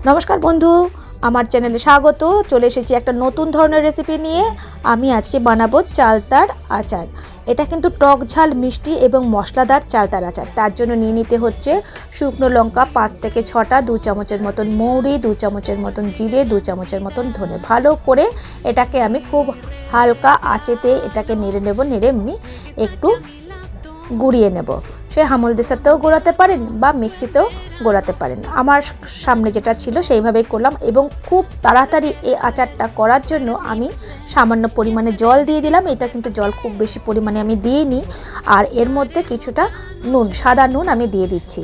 নমস্কার বন্ধু, আমার চ্যানেলে স্বাগত। চলে এসেছি একটা নতুন ধরনের রেসিপি নিয়ে। আমি আজকে বানাবো চালতার আচার। এটা কিন্তু টক ঝাল মিষ্টি এবং মশলাদার চালতার আচার। তার জন্য নিয়ে নিতে হচ্ছে শুকনো লঙ্কা 5 থেকে 6টা, 2 চামচের মতন মৌরি, 2 চামচের মতন জিরে, 2 চামচের মতন ধনে। ভালো করে এটাকে আমি খুব হালকা আঁচেতে এটাকে নেড়ে নেব। নেড়ে আমি একটু গুঁড়িয়ে নেব। সে হামলদিস্তাতেও গোলাতে পারেন বা মিক্সিতেও গোলাতে পারেন। আমার সামনে যেটা ছিল সেইভাবেই করলাম এবং খুব তাড়াতাড়ি এই আচারটা করার জন্য আমি সামান্য পরিমাণে জল দিয়ে দিলাম। এটা কিন্তু জল খুব বেশি পরিমাণে আমি দিইনি। আর এর মধ্যে কিছুটা নুন, সাদা নুন আমি দিয়ে দিচ্ছি।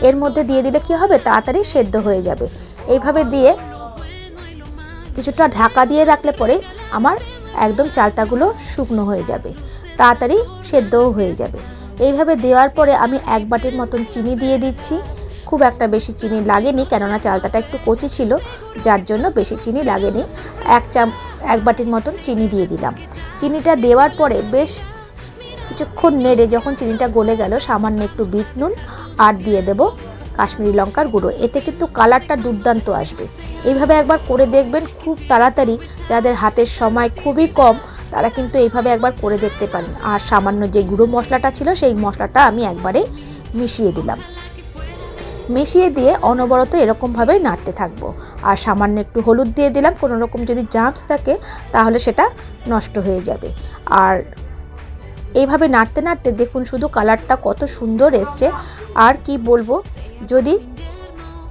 এর মধ্যে দিয়ে দিলে কি হবে, তাড়াতাড়ি সেদ্ধ হয়ে যাবে। এইভাবে দিয়ে কিছুটা ঢাকা দিয়ে রাখলে পরে আমার একদম চালতাগুলো শুকনো হয়ে যাবে, তাড়াতাড়ি সেদ্ধও হয়ে যাবে। এইভাবে দেওয়ার পরে আমি 1 বাটির মতন চিনি দিয়ে দিচ্ছি। খুব একটা বেশি চিনি লাগেনি, কেননা চালতাটা একটু কচি ছিল, যার জন্য বেশি চিনি লাগেনি। 1 বাটির মতন চিনি দিয়ে দিলাম। চিনিটা দেওয়ার পরে বেশ কিছুক্ষণ নেড়ে যখন চিনিটা গলে গেল, সামান্য একটু বিট নুন আর দিয়ে দেব কাশ্মীরি লঙ্কার গুঁড়ো। এতে কিন্তু কালারটা দুর্দান্ত আসবে। এইভাবে একবার করে দেখবেন, খুব তাড়াতাড়ি। যাদের হাতের সময় খুবই কম তারা কিন্তু এইভাবে একবার করে দেখতে পারেন। আর সামান্য যে গুঁড়ো মশলাটা ছিল সেই মশলাটা আমি একবারে মিশিয়ে দিলাম। মিশিয়ে দিয়ে অনবরত এরকমভাবে নাড়তে থাকবো। আর সামান্য একটু হলুদ দিয়ে দিলাম। কোনো রকম যদি জাম্পস থাকে তাহলে সেটা নষ্ট হয়ে যাবে। আর এইভাবে নাড়তে নাড়তে দেখুন শুধু কালারটা কত সুন্দর এসছে। আর কি বলবো, যদি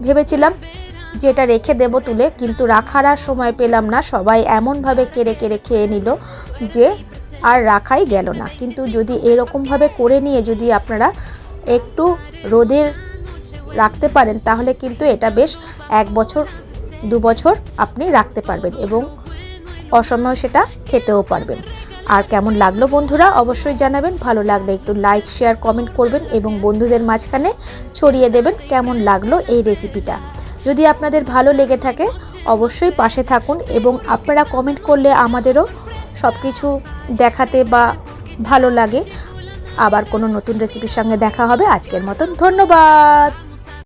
ভেবেছিলাম যে এটা রেখে দেব তুলে, কিন্তু রাখার আর সময় পেলাম না। সবাই এমনভাবে কেড়ে কেড়ে খেয়ে নিল যে আর রাখাই গেল না। কিন্তু যদি এরকমভাবে করে নিয়ে যদি আপনারা একটু রোদে রাখতে পারেন তাহলে কিন্তু এটা বেশ 1 বছর 2 বছর আপনি রাখতে পারবেন এবং অসময়ে সেটা খেতেও পারবেন। আর কেমন লাগলো বন্ধুরা অবশ্যই জানাবেন। ভালো লাগলে একটু লাইক, শেয়ার, কমেন্ট করবেন এবং বন্ধুদের মাঝখানে ছড়িয়ে দেবেন কেমন লাগলো এই রেসিপিটা। যদি আপনাদের ভালো লেগে থাকে অবশ্যই পাশে থাকুন এবং আপনারা কমেন্ট করলে আমাদেরও সব কিছু দেখাতে বা ভালো লাগে। আবার কোনো নতুন রেসিপির সঙ্গে দেখা হবে। আজকের মতন ধন্যবাদ।